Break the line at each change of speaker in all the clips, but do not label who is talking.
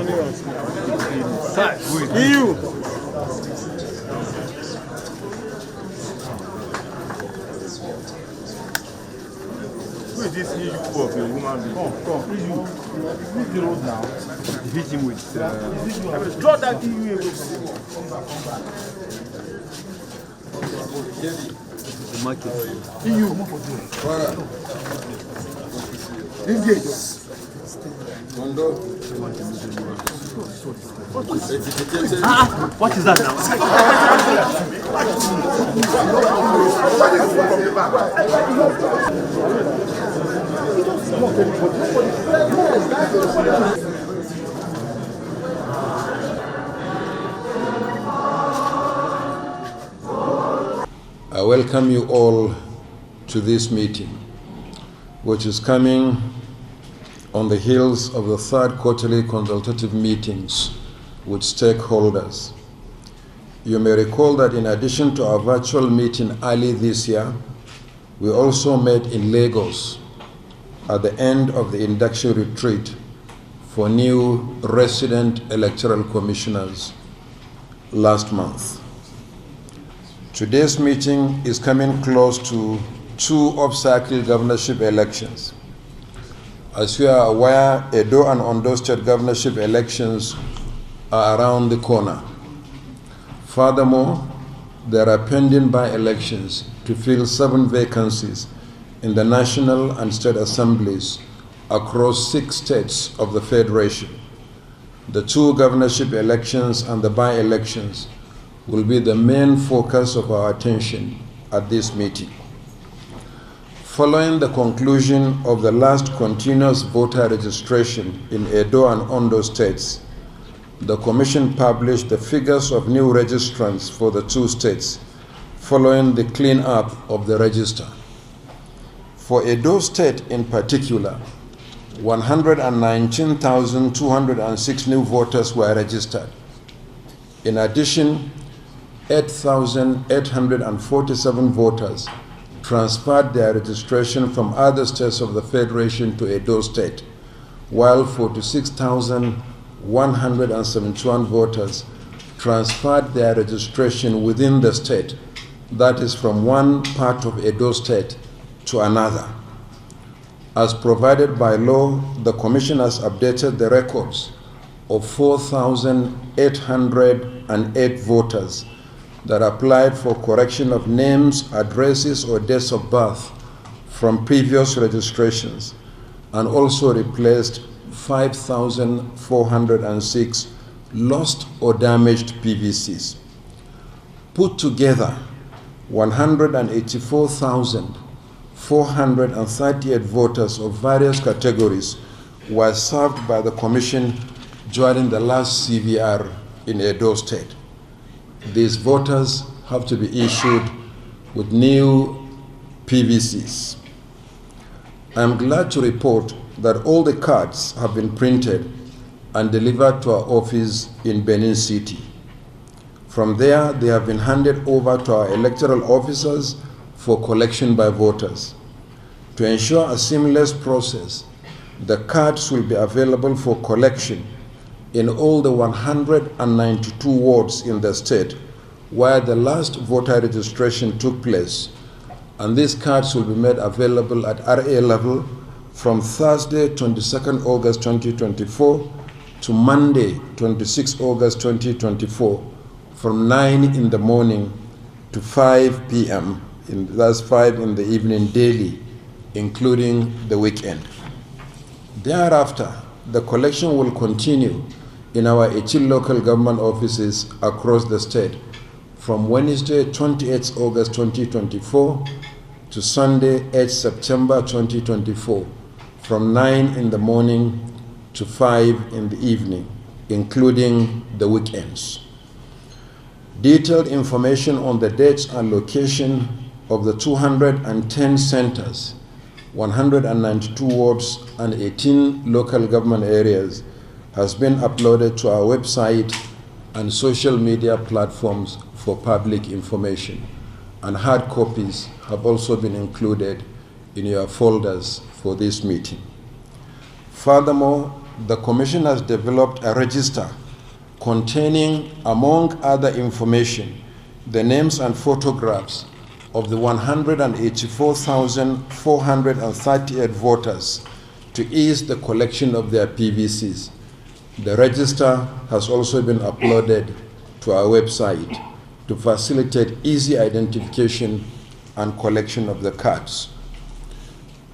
now.
EU. Who is this EU of a woman being? Come, EU. Leave the road now. Hit him with. Draw that EU away from him.
The market.
EU. Engage.
What is that now?
I welcome you all to this meeting, which is coming on the heels of the third quarterly consultative meetings with stakeholders. You may recall that in addition to our virtual meeting early this year, we also met in Lagos at the end of the induction retreat for new resident electoral commissioners last month. Today's meeting is coming close to two off-cycle governorship elections. As you are aware, Edo and Ondo state governorship elections are around the corner. Furthermore, there are pending by-elections to fill 7 vacancies in the national and state assemblies across 6 states of the Federation. The 2 governorship elections and the by-elections will be the main focus of our attention at this meeting. Following the conclusion of the last continuous voter registration in Edo and Ondo states, the Commission published the figures of new registrants for the 2 states following the clean-up of the register. For Edo State in particular, 119,206 new voters were registered. In addition, 8,847 voters transferred their registration from other states of the Federation to Edo State, while 46,171 voters transferred their registration within the state, that is from one part of Edo State to another. As provided by law, the Commission has updated the records of 4,808 voters that applied for correction of names, addresses, or dates of birth from previous registrations, and also replaced 5,406 lost or damaged PVCs. Put together, 184,438 voters of various categories were served by the Commission during the last CVR in Edo State. These voters have to be issued with new PVCs. I'm glad to report that all the cards have been printed and delivered to our office in Benin City. From there, they have been handed over to our electoral officers for collection by voters. To ensure a seamless process, the cards will be available for collection in all the 192 wards in the state where the last voter registration took place, and these cards will be made available at RA level from Thursday, 22nd August 2024 to Monday, 26 August 2024, from 9 in the morning to 5 p.m., that's 5 in the evening daily, including the weekend. Thereafter, the collection will continue in our 18 local government offices across the state from Wednesday, 28 August 2024 to Sunday, 8 September 2024, from 9 in the morning to 5 in the evening, including the weekends. Detailed information on the dates and location of the 210 centers, 192 wards, and 18 local government areas has been uploaded to our website and social media platforms for public information, and hard copies have also been included in your folders for this meeting. Furthermore, the Commission has developed a register containing, among other information, the names and photographs of the 184,438 voters to ease the collection of their PVCs. The register has also been uploaded to our website to facilitate easy identification and collection of the cards.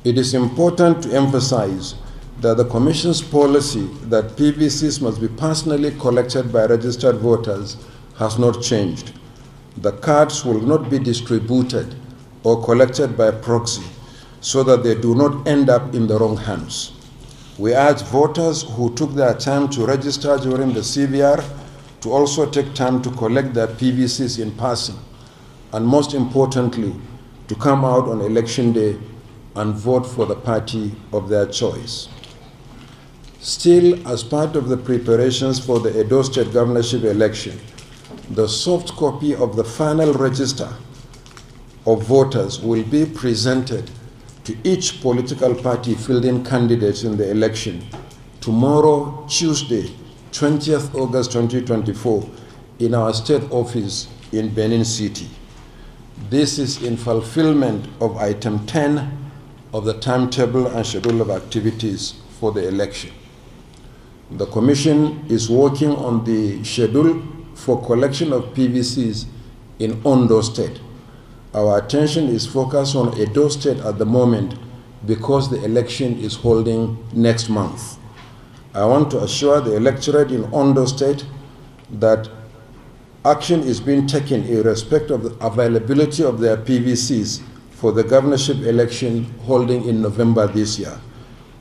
It is important to emphasize that the Commission's policy that PVCs must be personally collected by registered voters has not changed. The cards will not be distributed or collected by proxy so that they do not end up in the wrong hands. We urge voters who took their time to register during the CVR to also take time to collect their PVCs in person, and most importantly, to come out on election day and vote for the party of their choice. Still, as part of the preparations for the Edo State governorship election, the soft copy of the final register of voters will be presented to each political party fielding candidates in the election tomorrow, Tuesday, 20th August 2024, in our state office in Benin City. This is in fulfillment of item 10 of the timetable and schedule of activities for the election. The Commission is working on the schedule for collection of PVCs in Ondo State. Our attention is focused on Edo State at the moment because the election is holding next month. I want to assure the electorate in Ondo State that action is being taken in respect of the availability of their PVCs for the governorship election holding in November this year.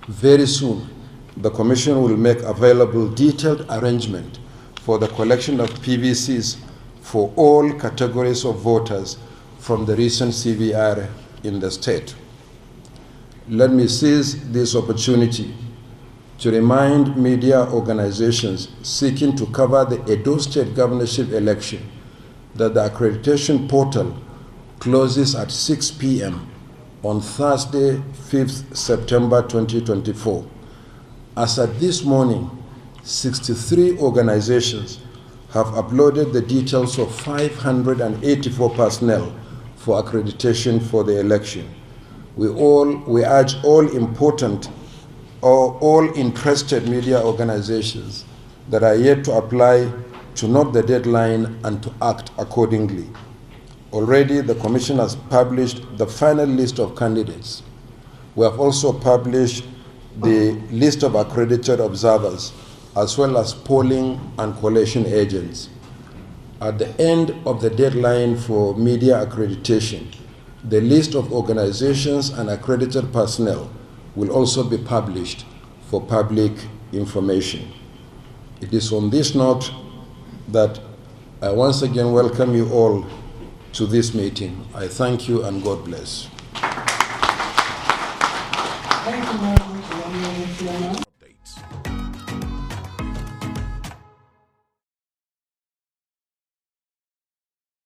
Very soon, the Commission will make available detailed arrangement for the collection of PVCs for all categories of voters from the recent CVR in the state. Let me seize this opportunity to remind media organizations seeking to cover the Edo State governorship election that the accreditation portal closes at 6 p.m. on Thursday, 5th September 2024. As at this morning, 63 organizations have uploaded the details of 584 personnel for accreditation for the election. We urge all interested media organizations that are yet to apply to note the deadline and to act accordingly. Already, the Commission has published the final list of candidates. We have also published the list of accredited observers, as well as polling and collation agents. At the end of the deadline for media accreditation, the list of organizations and accredited personnel will also be published for public information. It is on this note that I once again welcome you all to this meeting. I thank you and God bless.
Thank you very much.